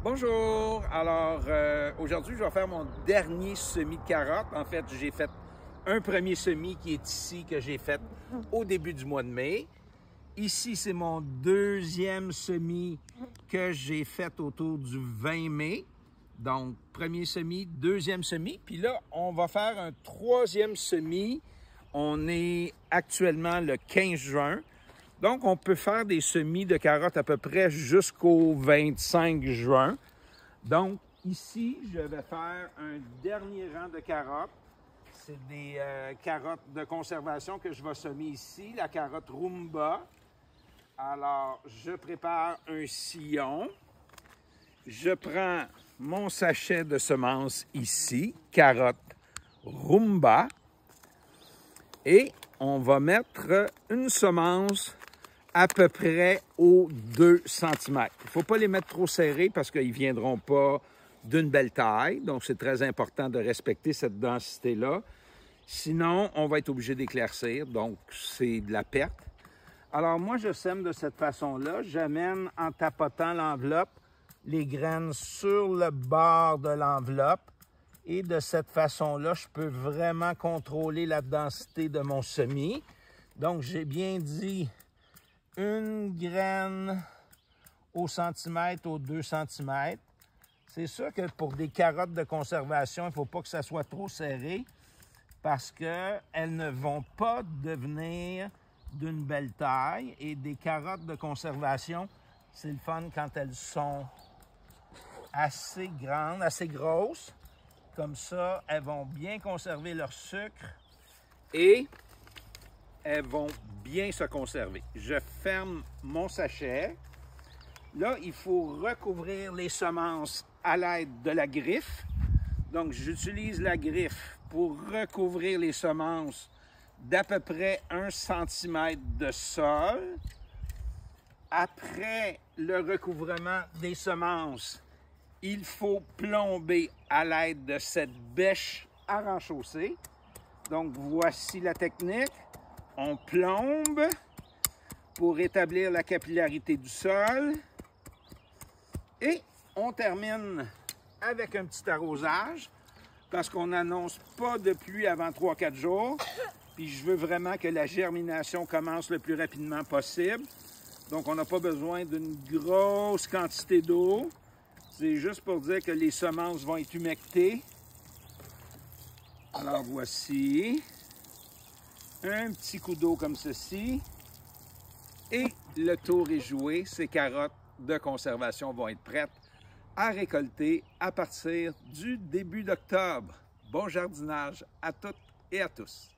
Bonjour! Alors, aujourd'hui, je vais faire mon dernier semis de carottes. En fait, j'ai fait un premier semis qui est ici, que j'ai fait au début du mois de mai. Ici, c'est mon deuxième semis que j'ai fait autour du 20 mai. Donc, premier semis, deuxième semis. Puis là, on va faire un troisième semis. On est actuellement le 15 juin. Donc, on peut faire des semis de carottes à peu près jusqu'au 25 juin. Donc, ici, je vais faire un dernier rang de carottes. C'est des carottes de conservation que je vais semer ici, la carotte Rumba. Alors, je prépare un sillon. Je prends mon sachet de semences ici, carotte Rumba. Et on va mettre une semence à peu près aux 2 cm. Il ne faut pas les mettre trop serrés parce qu'ils ne viendront pas d'une belle taille. Donc, c'est très important de respecter cette densité-là. Sinon, on va être obligé d'éclaircir. Donc, c'est de la perte. Alors, moi, je sème de cette façon-là. J'amène en tapotant l'enveloppe les graines sur le bord de l'enveloppe. Et de cette façon-là, je peux vraiment contrôler la densité de mon semis. Donc, j'ai bien dit une graine au centimètre, aux 2 cm. C'est sûr que pour des carottes de conservation, il ne faut pas que ça soit trop serré parce qu'elles ne vont pas devenir d'une belle taille. Et des carottes de conservation, c'est le fun quand elles sont assez grandes, assez grosses. Comme ça, elles vont bien conserver leur sucre et elles vont bien se conserver. Je ferme mon sachet. Là, il faut recouvrir les semences à l'aide de la griffe. Donc, j'utilise la griffe pour recouvrir les semences d'à peu près 1 cm de sol. Après le recouvrement des semences, il faut plomber à l'aide de cette bêche à renchausser. Donc, voici la technique. On plombe pour établir la capillarité du sol. Et on termine avec un petit arrosage parce qu'on n'annonce pas de pluie avant 3-4 jours. Puis je veux vraiment que la germination commence le plus rapidement possible. Donc, on n'a pas besoin d'une grosse quantité d'eau. C'est juste pour dire que les semences vont être humectées. Alors, voici un petit coup d'eau comme ceci. Et le tour est joué. Ces carottes de conservation vont être prêtes à récolter à partir du début d'octobre. Bon jardinage à toutes et à tous.